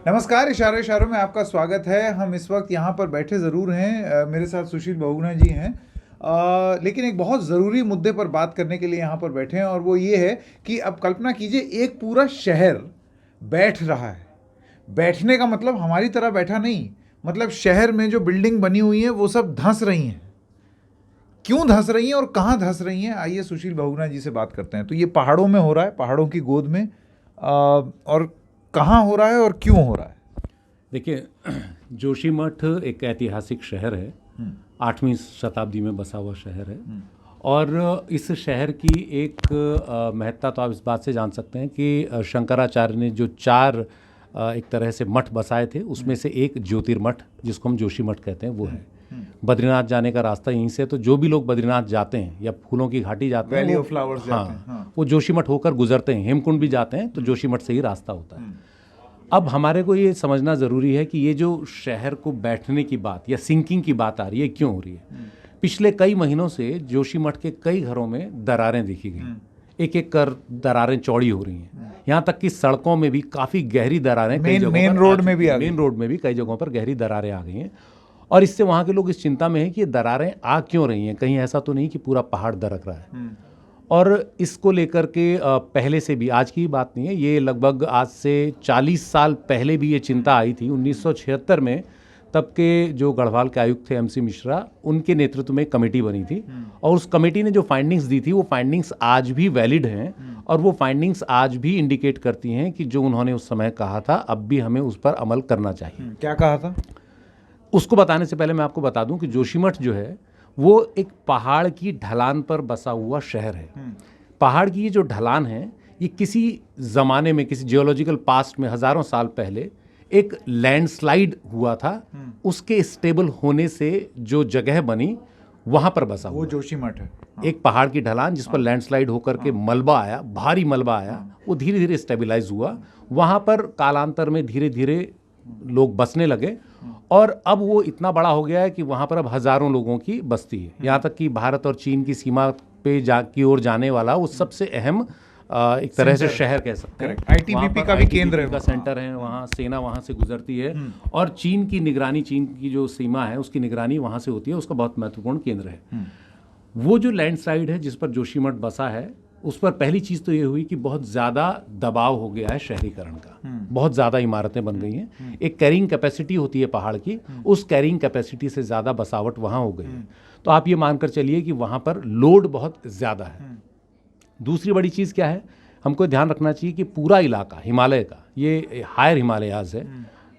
नमस्कार, इशारों इशारों में आपका स्वागत है। हम इस वक्त यहाँ पर बैठे ज़रूर हैं, मेरे साथ सुशील बहुगुणा जी हैं, लेकिन एक बहुत ज़रूरी मुद्दे पर बात करने के लिए यहाँ पर बैठे हैं और वो ये है कि अब कल्पना कीजिए एक पूरा शहर बैठ रहा है। बैठने का मतलब हमारी तरह बैठा नहीं, मतलब शहर में जो बिल्डिंग बनी हुई है वो सब धंस रही हैं। क्यों धंस रही हैं और कहाँ धंस रही हैं, आइए सुशील बहुगुणा जी से बात करते हैं। तो ये पहाड़ों में हो रहा है, पहाड़ों की गोद में, और कहाँ हो रहा है और क्यों हो रहा है? देखिए, जोशीमठ एक ऐतिहासिक शहर है। 8वीं शताब्दी में बसा हुआ शहर है। और इस शहर की एक महत्ता तो आप इस बात से जान सकते हैं कि शंकराचार्य ने जो 4 एक तरह से मठ बसाए थे, उसमें से एक ज्योतिर्मठ, जिसको हम जोशीमठ कहते हैं, वो है। बद्रीनाथ जाने का रास्ता यहीं से, तो जो भी लोग बद्रीनाथ जाते हैं या फूलों की घाटी जाते हैं, वैली ऑफ फ्लावर्स जाते हैं, हाँ, वो जोशीमठ होकर गुजरते हैं। हेमकुंड भी जाते हैं तो जोशीमठ से ही रास्ता होता है। अब हमारे को ये समझना ज़रूरी है कि ये जो शहर को बैठने की बात या सिंकिंग की बात आ रही है, क्यों हो रही है। पिछले कई महीनों से जोशीमठ के कई घरों में दरारें देखी गई। एक एक कर दरारें चौड़ी हो रही हैं। यहाँ तक कि सड़कों में भी काफ़ी गहरी दरारें, मेन रोड में भी कई जगहों पर गहरी दरारें आ गई हैं। और इससे वहाँ के लोग इस चिंता में हैं कि ये दरारें आ क्यों रही हैं, कहीं ऐसा तो नहीं कि पूरा पहाड़ दरक रहा है। और इसको लेकर के पहले से भी, आज की बात नहीं है, ये लगभग आज से 40 साल पहले भी ये चिंता आई थी। 1976 में तब के जो गढ़वाल के आयुक्त थे MC मिश्रा, उनके नेतृत्व में कमेटी बनी थी। और उस कमेटी ने जो फाइंडिंग्स दी थी वो फाइंडिंग्स आज भी वैलिड हैं। और वो फाइंडिंग्स आज भी इंडिकेट करती हैं कि जो उन्होंने उस समय कहा था, अब भी हमें उस पर अमल करना चाहिए। क्या कहा था? उसको बताने से पहले मैं आपको बता दूं कि जोशीमठ जो है वो एक पहाड़ की ढलान पर बसा हुआ शहर है। पहाड़ की ये जो ढलान है, ये किसी ज़माने में, किसी जियोलॉजिकल पास्ट में हज़ारों साल पहले एक लैंडस्लाइड हुआ था। उसके स्टेबल होने से जो जगह बनी, वहाँ पर बसा हुआ वो जोशीमठ है। एक पहाड़ की ढलान जिस पर लैंडस्लाइड होकर के मलबा आया, भारी मलबा आया, वो धीरे धीरे स्टेबलाइज हुआ। वहाँ पर कालांतर में धीरे धीरे लोग बसने लगे और अब वो इतना बड़ा हो गया है कि वहाँ पर अब हज़ारों लोगों की बस्ती है। यहाँ तक कि भारत और चीन की सीमा पे की ओर जाने वाला वो सबसे अहम एक तरह से शहर कह सकते हैं। ITBP का भी केंद्र है, का सेंटर है। वहाँ सेना वहाँ से गुजरती है और चीन की निगरानी, चीन की जो सीमा है उसकी निगरानी वहाँ से होती है। उसका बहुत महत्वपूर्ण केंद्र है। वो जो लैंडस्लाइड है जिस पर जोशीमठ बसा है, उस पर पहली चीज़ तो ये हुई कि बहुत ज़्यादा दबाव हो गया है शहरीकरण का। बहुत ज़्यादा इमारतें बन गई हैं। एक कैरिंग कैपेसिटी होती है पहाड़ की, उस कैरिंग कैपेसिटी से ज़्यादा बसावट वहाँ हो गई है। तो आप ये मानकर चलिए कि वहाँ पर लोड बहुत ज़्यादा है। दूसरी बड़ी चीज़ क्या है, हमको ध्यान रखना चाहिए कि पूरा इलाका हिमालय का, ये हायर हिमालयाज़ है,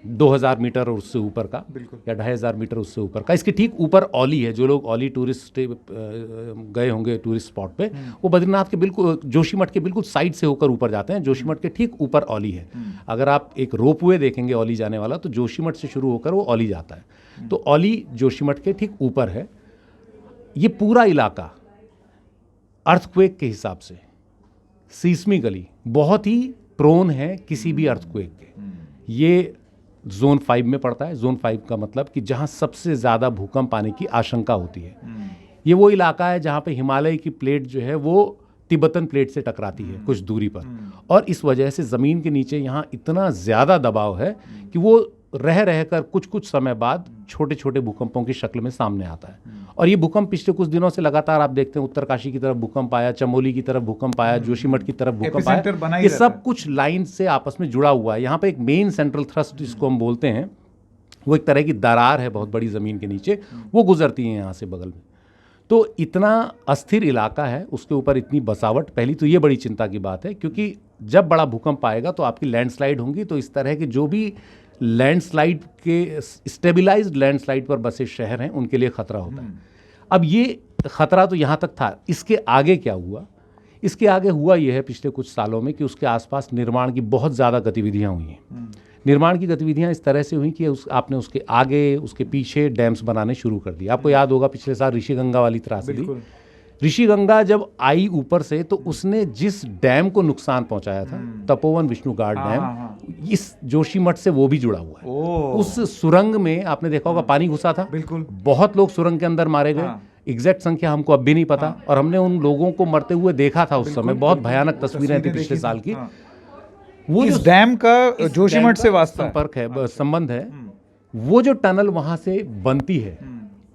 2000 मीटर और उससे ऊपर का या 2500 मीटर उससे ऊपर का। इसके ठीक ऊपर औली है। जो लोग औली टूरिस्ट गए होंगे टूरिस्ट स्पॉट पे, वो बद्रीनाथ के बिल्कुल, जोशीमठ के बिल्कुल साइड से होकर ऊपर जाते हैं। जोशीमठ के ठीक ऊपर औली है। अगर आप एक रोपवे देखेंगे औली जाने वाला, तो जोशीमठ से शुरू होकर वो औली जाता है। तो औली जोशीमठ के ठीक ऊपर है। ये पूरा इलाका अर्थक्वेक के हिसाब से, सीस्मिकली बहुत ही प्रोन है किसी भी अर्थक्वेक के। ये जोन 5 में पड़ता है। जोन 5 का मतलब कि जहाँ सबसे ज़्यादा भूकंप आने की आशंका होती है। ये वो इलाका है जहाँ पे हिमालय की प्लेट जो है वो तिब्बतन प्लेट से टकराती है कुछ दूरी पर, और इस वजह से ज़मीन के नीचे यहाँ इतना ज़्यादा दबाव है कि वो रह रहकर कुछ कुछ समय बाद छोटे छोटे भूकंपों की शक्ल में सामने आता है। और ये भूकंप पिछले कुछ दिनों से लगातार आप देखते हैं, उत्तरकाशी की तरफ भूकंप आया, चमोली की तरफ भूकंप आया, जोशीमठ की तरफ भूकंप आया। ये सब कुछ लाइन से आपस में जुड़ा हुआ है। यहाँ पे एक मेन सेंट्रल थ्रस्ट जिसको हम बोलते हैं, वो एक तरह की दरार है बहुत बड़ी ज़मीन के नीचे, वो गुजरती है यहाँ से बगल में। तो इतना अस्थिर इलाका है, उसके ऊपर इतनी बसावट, पहली तो ये बड़ी चिंता की बात है। क्योंकि जब बड़ा भूकंप आएगा तो आपकी लैंडस्लाइड होंगी, तो इस तरह के जो भी लैंडस्लाइड के स्टेबलाइज्ड लैंडस्लाइड पर बसे शहर हैं, उनके लिए खतरा होता है। अब ये खतरा तो यहाँ तक था। इसके आगे क्या हुआ? इसके आगे हुआ ये है पिछले कुछ सालों में कि उसके आसपास निर्माण की बहुत ज़्यादा गतिविधियाँ हुई हैं। निर्माण की गतिविधियाँ इस तरह से हुई कि आपने उसके आगे, उसके पीछे डैम्स बनाने शुरू कर दिए। आपको याद होगा पिछले साल ऋषिगंगा वाली त्रासदी। ऋषिगंगा जब आई ऊपर से, तो उसने जिस डैम को नुकसान पहुंचाया था, तपोवन विष्णुगाड डैम, इस जोशीमठ से वो भी जुड़ा हुआ है। उस सुरंग में आपने देखा होगा पानी घुसा था। बिल्कुल, बहुत लोग सुरंग के अंदर मारे गए। एग्जैक्ट संख्या हमको अब भी नहीं पता। और हमने उन लोगों को मरते हुए देखा था उस समय। बहुत भयानक तस्वीरें थी पिछले साल की। वो इस जो डैम का इस जोशीमठ डैम से का वास्ता है। संपर्क है, संबंध है, वो जो टनल वहां से बनती है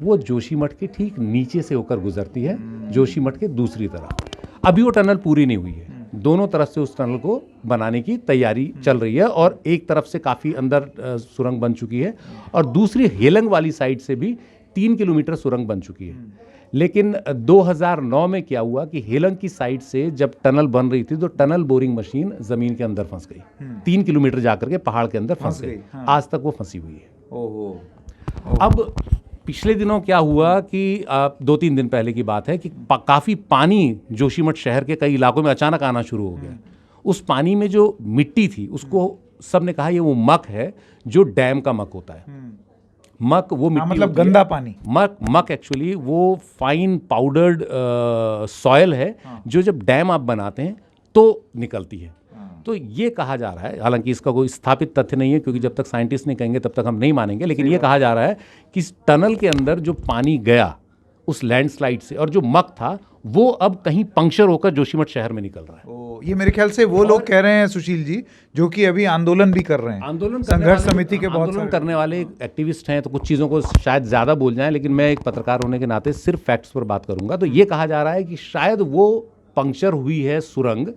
वो जोशीमठ के ठीक नीचे से होकर गुजरती है, जोशीमठ के दूसरी तरफ। अभी वो टनल पूरी नहीं हुई है, दोनों तरफ से उस टनल को बनाने की तैयारी चल रही है और एक तरफ से काफ़ी अंदर सुरंग बन चुकी है और दूसरी हेलंग वाली साइड से भी 3 किलोमीटर सुरंग बन चुकी है। लेकिन 2009 में क्या हुआ कि हेलंग की साइड से जब टनल बन रही थी तो टनल बोरिंग मशीन जमीन के अंदर फंस गई, 3 किलोमीटर जाकर के पहाड़ के अंदर फंस गई। हाँ। आज तक वो फंसी हुई है। ओहो। अब पिछले दिनों क्या हुआ कि 2-3 दिन पहले की बात है कि काफ़ी पानी जोशीमठ शहर के कई इलाकों में अचानक आना शुरू हो गया। उस पानी में जो मिट्टी थी उसको सबने कहा ये वो मक है जो डैम का मक होता है। मक वो मिट्टी मतलब होती है। गंदा पानी। मक एक्चुअली वो फाइन पाउडर्ड सॉयल है जो जब डैम आप बनाते हैं तो निकलती है। तो ये कहा जा रहा है, हालांकि इसका कोई स्थापित तथ्य नहीं है क्योंकि जब तक साइंटिस्ट नहीं कहेंगे तब तक हम नहीं मानेंगे, लेकिन ये कहा जा रहा है कि इस टनल के अंदर जो पानी गया उस लैंडस्लाइड से और जो मक था वो अब कहीं पंक्चर होकर जोशीमठ शहर में निकल रहा है। ये मेरे ख्याल से वो लोग कह रहे हैं सुशील जी जो कि अभी आंदोलन भी कर रहे हैं, आंदोलन संघर्ष समिति के बहुत आंदोलन करने वाले एक्टिविस्ट हैं, तो कुछ चीज़ों को शायद ज़्यादा बोल जाएं, लेकिन मैं एक पत्रकार होने के नाते सिर्फ फैक्ट्स पर बात करूंगा। तो ये कहा जा रहा है कि शायद वो पंक्चर हुई है सुरंग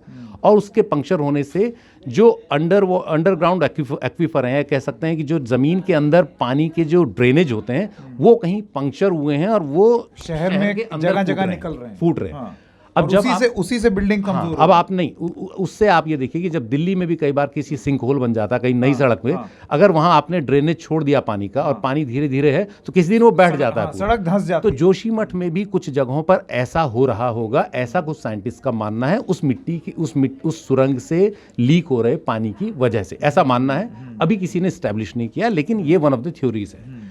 और उसके पंक्चर होने से जो अंडरग्राउंड एक्वीफर हैं, कह सकते हैं कि जो जमीन के अंदर पानी के जो ड्रेनेज होते हैं वो कहीं पंक्चर हुए हैं और वो शहर में जगह जगह निकल रहे हैं, फूट रहे हैं। हाँ। अब जब उसी से बिल्डिंग कमजोर अब आप नहीं उससे आप ये देखिए कि जब दिल्ली में भी कई बार किसी सिंक होल बन जाता है कहीं नई सड़क में, अगर वहां आपने ड्रेनेज छोड़ दिया पानी का और पानी धीरे धीरे है तो किसी दिन वो बैठ जाता है, सड़क धंस जाती है। तो जोशीमठ में भी कुछ जगहों पर ऐसा हो रहा होगा, ऐसा कुछ साइंटिस्ट का मानना है, उस मिट्टी की उस सुरंग से लीक हो रहे पानी की वजह से, ऐसा मानना है। अभी किसी ने स्टैब्लिश नहीं किया, लेकिन ये वन ऑफ द थ्योरीज है।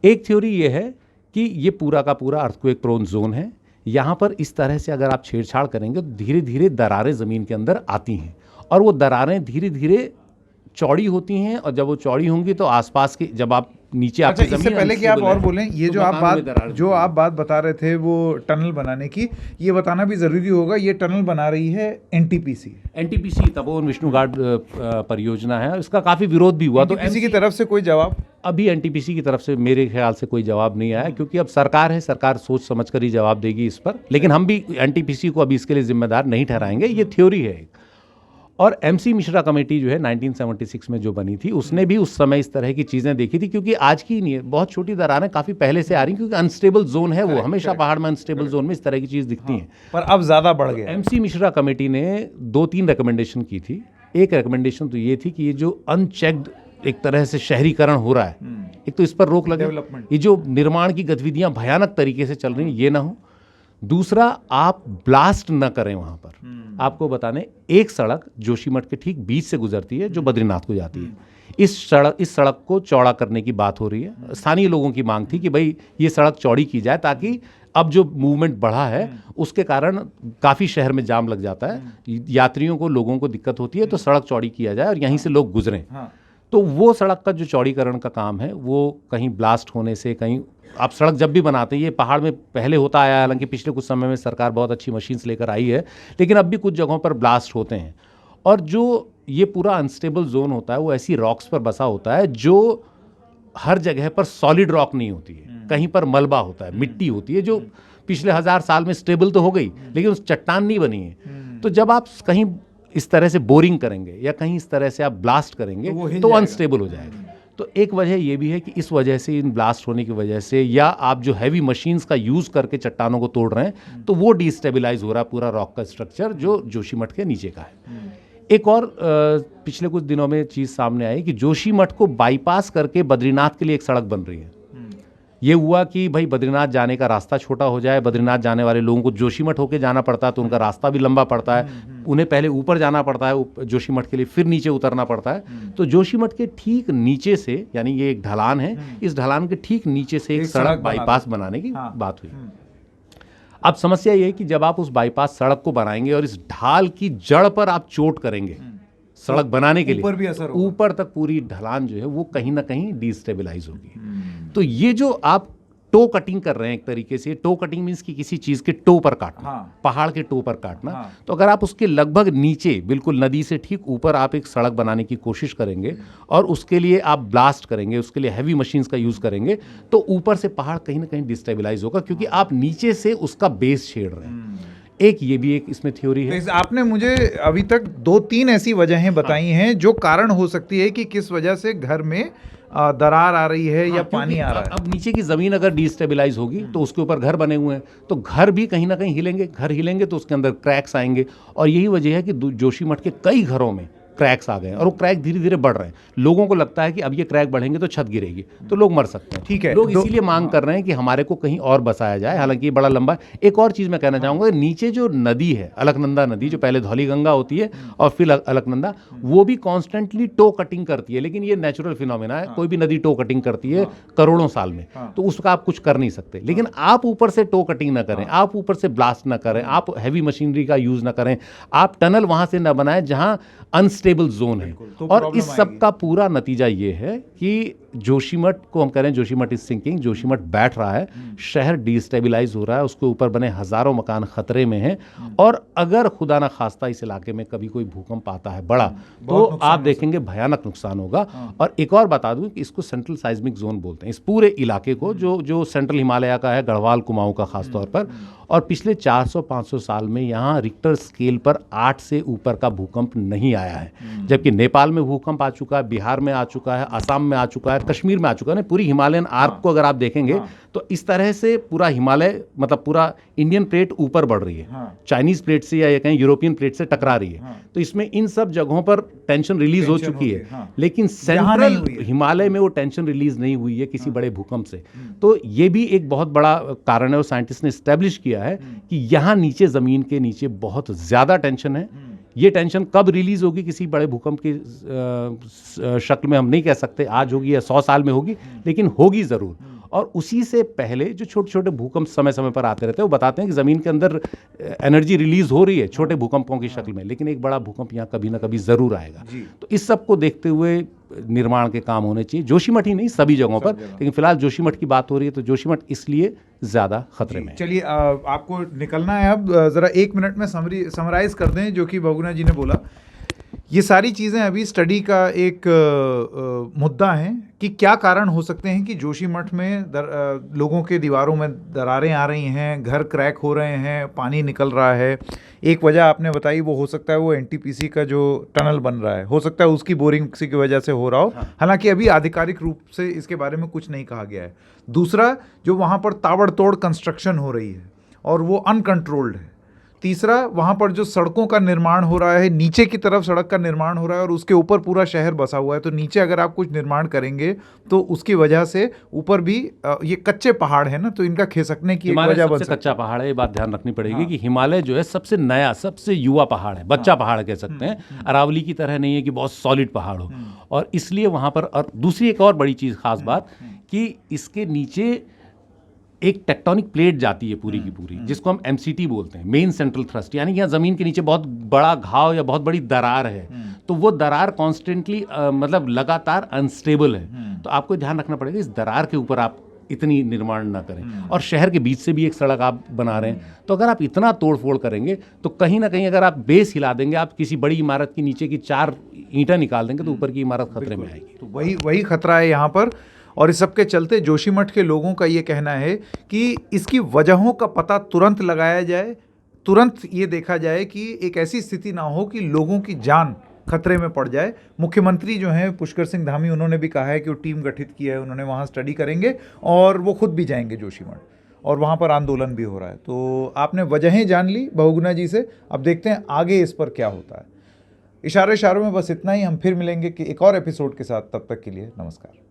एक थ्योरी ये है कि ये पूरा का पूरा अर्थक्वेक प्रोन जोन है, यहाँ पर इस तरह से अगर आप छेड़छाड़ करेंगे तो धीरे धीरे दरारें ज़मीन के अंदर आती हैं और वो दरारें धीरे धीरे चौड़ी होती हैं और जब वो चौड़ी होंगी तो आसपास की जब आप नीचे आपकी इससे पहले कि आप और बोलें, ये जो आप बात बता रहे थे वो टनल बनाने की, ये बताना भी ज़रूरी होगा, ये टनल बना रही है एनटीपीसी तपोवन विष्णु घाट परियोजना है। इसका काफ़ी विरोध भी हुआ, तो एनटीपीसी की तरफ से कोई जवाब अभी एनटीपीसी की तरफ से मेरे ख्याल से कोई जवाब नहीं आया, क्योंकि अब सरकार है, सरकार सोच समझ कर ही जवाब देगी इस पर। लेकिन हम भी एनटीपीसी को अभी इसके लिए जिम्मेदार नहीं ठहराएंगे, ये थ्योरी है। और एमसी मिश्रा कमेटी जो है 1976 में जो बनी थी, उसने भी उस समय इस तरह की चीज़ें देखी थी, क्योंकि आज की नहीं है, बहुत छोटी दरारें काफ़ी पहले से आ रही, क्योंकि अनस्टेबल जोन है वो, हमेशा पहाड़ में अनस्टेबल जोन में इस तरह की चीज़ दिखती है, पर अब ज़्यादा बढ़ गया। एमसी मिश्रा कमेटी ने 2-3 रिकमेंडेशन की थी। एक रिकमेंडेशन तो ये थी कि ये जो अनचेक्ड एक तरह से शहरीकरण हो रहा है, एक तो इस पर रोक लगे, ये जो निर्माण की गतिविधियां भयानक तरीके से चल रही हैं ये ना हो। दूसरा, आप ब्लास्ट न करें वहां पर। आपको बताने, एक सड़क जोशीमठ के ठीक बीच से गुजरती है जो बद्रीनाथ को जाती है। इस सड़क को चौड़ा करने की बात हो रही है। स्थानीय लोगों की मांग थी कि भाई ये सड़क चौड़ी की जाए, ताकि अब जो मूवमेंट बढ़ा है उसके कारण काफ़ी शहर में जाम लग जाता है, यात्रियों को, लोगों को दिक्कत होती है, तो सड़क चौड़ी किया जाए और यहीं से लोग गुजरें। तो वो सड़क का जो चौड़ीकरण का काम है वो कहीं ब्लास्ट होने से, कहीं आप सड़क जब भी बनाते हैं, ये पहाड़ में पहले होता आया है, हालांकि पिछले कुछ समय में सरकार बहुत अच्छी मशीन्स लेकर आई है, लेकिन अब भी कुछ जगहों पर ब्लास्ट होते हैं। और जो ये पूरा अनस्टेबल जोन होता है वो ऐसी रॉक्स पर बसा होता है जो हर जगह पर सॉलिड रॉक नहीं होती है, कहीं पर मलबा होता है, मिट्टी होती है जो पिछले 1000 साल में स्टेबल तो हो गई लेकिन उस चट्टान नहीं बनी है। तो जब आप कहीं इस तरह से बोरिंग करेंगे या कहीं इस तरह से आप ब्लास्ट करेंगे तो अनस्टेबल हो जाएगा। तो एक वजह ये भी है कि इस वजह से, इन ब्लास्ट होने की वजह से, या आप जो हैवी मशीन्स का यूज़ करके चट्टानों को तोड़ रहे हैं, तो वो डिस्टेबलाइज हो रहा है पूरा रॉक का स्ट्रक्चर जो जोशीमठ के नीचे का है। एक और पिछले कुछ दिनों में चीज़ सामने आई कि जोशीमठ को बाईपास करके बद्रीनाथ के लिए एक सड़क बन रही है। ये हुआ कि भाई बद्रीनाथ जाने का रास्ता छोटा हो जाए, बद्रीनाथ जाने वाले लोगों को जोशीमठ होके जाना पड़ता है तो उनका रास्ता भी लंबा पड़ता है, उन्हें पहले ऊपर जाना पड़ता है जोशीमठ के लिए, फिर नीचे उतरना पड़ता है। तो जोशीमठ के ठीक नीचे से, यानी ये एक ढलान है, इस ढलान के ठीक नीचे से एक सड़क बाईपास बनाने की बात हुई। अब समस्या ये है कि जब आप उस बाईपास सड़क को बनाएंगे और इस ढाल की जड़ पर आप चोट करेंगे सड़क बनाने के लिए, ऊपर तक पूरी ढलान जो है वो कहीं ना कहीं डिस्टेबलाइज होगी। तो ये जो आप टो कटिंग कर रहे हैं एक तरीके से। टो कटिंग मीन्स कि किसी चीज़ के टो पर काटना, पहाड़ के टो पर काटना। तो अगर आप उसके लगभग नीचे बिल्कुल नदी से ठीक ऊपर आप एक सड़क बनाने की कोशिश करेंगे और उसके लिए आप ब्लास्ट करेंगे, उसके लिए हैवी मशीन्स का यूज़ करेंगे, तो ऊपर से पहाड़ कहीं ना कहीं डिस्टेबलाइज होगा, क्योंकि आप नीचे से उसका बेस छेड़ रहे हैं। एक ये भी एक इसमें थ्योरी है। आपने मुझे अभी तक 2-3 ऐसी वजहें बताई हैं जो कारण हो सकती है कि किस वजह से घर में दरार आ रही है या पानी आ रहा है। अब नीचे की ज़मीन अगर डिस्टेबलाइज होगी तो उसके ऊपर घर बने हुए हैं, तो घर भी कहीं ना कहीं हिलेंगे। घर हिलेंगे तो उसके अंदर क्रैक्स आएंगे, और यही वजह है कि जोशीमठ के कई घरों में क्रैक्स आ गए हैं, और वो क्रैक धीरे धीरे बढ़ रहे हैं। लोगों को लगता है कि अब ये क्रैक बढ़ेंगे तो छत गिरेगी, तो लोग मर सकते हैं। ठीक है, लोग इसीलिए मांग कर रहे हैं कि हमारे को कहीं और बसाया जाए, हालांकि ये बड़ा लंबा। एक और चीज़ मैं कहना चाहूँगा, नीचे जो नदी है अलकनंदा नदी, जो पहले धौली गंगा होती है और फिर अलकनंदा, वो भी कॉन्स्टेंटली टो कटिंग करती है। लेकिन ये नेचुरल फिनोमेना है, कोई भी नदी टो कटिंग करती है करोड़ों साल में, तो उसका आप कुछ कर नहीं सकते। लेकिन आप ऊपर से टो कटिंग ना करें, आप ऊपर से ब्लास्ट ना करें, आप हैवी मशीनरी का यूज़ ना करें, आप टनल वहाँ से ना बनाएं जहाँ अनस्टेबल जोन है। तो और इस सब का पूरा नतीजा ये है कि जोशीमठ को हम कह रहे हैं जोशीमठ इज सिंकिंग, जोशीमठ बैठ रहा है, शहर डिस्टेबलाइज हो रहा है, उसके ऊपर बने हजारों मकान खतरे में हैं। और अगर खुदा ना खास्ता इस इलाके में कभी कोई भूकंप आता है बड़ा, तो आप देखेंगे भयानक नुकसान होगा। और एक और बता दूं कि इसको सेंट्रल साइज्मिक जोन बोलते हैं, इस पूरे इलाके को, जो सेंट्रल हिमालय का है, गढ़वाल कुमाऊं का खासतौर पर। और पिछले 400-500 साल में यहाँ रिक्टर स्केल पर 8 से ऊपर का भूकंप नहीं आया है, जबकि नेपाल में भूकंप आ चुका है, बिहार में आ चुका है, असम में आ चुका है, कश्मीर में आ चुका है। पूरी हिमालयन आर्क को अगर आप देखेंगे तो इस तरह से पूरा हिमालय, मतलब पूरा इंडियन प्लेट ऊपर बढ़ रही है, चाइनीज प्लेट से या ये कहीं यूरोपियन प्लेट से टकरा रही है। तो इसमें इन सब जगहों पर टेंशन रिलीज हो चुकी है, लेकिन सेंट्रल हिमालय में वो टेंशन रिलीज नहीं हुई है किसी बड़े भूकंप से। तो ये भी एक बहुत बड़ा कारण है, और साइंटिस्ट ने स्टैब्लिश किया है कि यहाँ नीचे जमीन के नीचे बहुत ज्यादा टेंशन है। ये टेंशन कब रिलीज होगी किसी बड़े भूकंप की शक्ल में हम नहीं कह सकते, आज होगी या 100 साल में होगी, लेकिन होगी जरूर। और उसी से पहले जो छोटे छोटे भूकंप समय समय पर आते रहते हैं, वो बताते हैं कि ज़मीन के अंदर एनर्जी रिलीज हो रही है छोटे भूकंपों की शक्ल में, लेकिन एक बड़ा भूकंप यहाँ कभी ना कभी ज़रूर आएगा। तो इस सब को देखते हुए निर्माण के काम होने चाहिए, जोशीमठ ही नहीं सभी जगहों पर। लेकिन फिलहाल जोशीमठ की बात हो रही है, तो जोशीमठ इसलिए ज़्यादा खतरे में। चलिए आपको निकलना है अब, ज़रा 1 मिनट में समराइज़ कर दें जो कि बहुगुणा जी ने बोला। ये सारी चीज़ें अभी स्टडी का एक मुद्दा है कि क्या कारण हो सकते हैं कि जोशीमठ में लोगों के दीवारों में दरारें आ रही हैं, घर क्रैक हो रहे हैं, पानी निकल रहा है। एक वजह आपने बताई, वो हो सकता है वो एनटीपीसी का जो टनल बन रहा है, हो सकता है उसकी बोरिंग किसी की वजह से हो रहा हो। हालांकि अभी आधिकारिक रूप से इसके बारे में कुछ नहीं कहा गया है। दूसरा, जो वहाँ पर ताबड़तोड़ कंस्ट्रक्शन हो रही है और वो अनकंट्रोल्ड है। तीसरा, वहाँ पर जो सड़कों का निर्माण हो रहा है, नीचे की तरफ सड़क का निर्माण हो रहा है और उसके ऊपर पूरा शहर बसा हुआ है। तो नीचे अगर आप कुछ निर्माण करेंगे तो उसकी वजह से ऊपर भी ये कच्चे पहाड़ है ना, तो इनका खिसकने की एक वजह बन सकती है। कच्चा पहाड़ है, ये बात ध्यान रखनी पड़ेगी कि हिमालय जो है सबसे नया, सबसे युवा पहाड़ है, बच्चा पहाड़ कह सकते हैं। अरावली की तरह नहीं है कि बहुत सॉलिड पहाड़ हो, और इसलिए वहाँ पर। और दूसरी एक और बड़ी चीज़, खास बात, कि इसके नीचे एक टेक्टोनिक प्लेट जाती है पूरी की पूरी, जिसको हम एमसीटी बोलते हैं, मेन सेंट्रल थ्रस्ट, यानी यहाँ ज़मीन के नीचे बहुत बड़ा घाव या बहुत बड़ी दरार है। तो वो दरार कॉन्स्टेंटली मतलब लगातार अनस्टेबल है। तो आपको ध्यान रखना पड़ेगा इस दरार के ऊपर आप इतनी निर्माण ना करें। और शहर के बीच से भी एक सड़क आप बना रहे हैं, तो अगर आप इतना तोड़ फोड़ करेंगे तो कहीं ना कहीं अगर आप बेस हिला देंगे, आप किसी बड़ी इमारत की नीचे की 4 ईंटें निकाल देंगे, तो ऊपर की इमारत खतरे में आएगी। तो वही खतरा है यहाँ पर। और इस सब के चलते जोशीमठ के लोगों का ये कहना है कि इसकी वजहों का पता तुरंत लगाया जाए, तुरंत ये देखा जाए कि एक ऐसी स्थिति ना हो कि लोगों की जान खतरे में पड़ जाए। मुख्यमंत्री जो हैं पुष्कर सिंह धामी, उन्होंने भी कहा है कि वो टीम गठित किया है, उन्होंने वहाँ स्टडी करेंगे और वो खुद भी जाएंगे जोशीमठ, और वहाँ पर आंदोलन भी हो रहा है। तो आपने वजहें जान ली बहुगुणा जी से, अब देखते हैं आगे इस पर क्या होता है। इशारों में बस इतना ही। हम फिर मिलेंगे कि एक और एपिसोड के साथ, तब तक के लिए नमस्कार।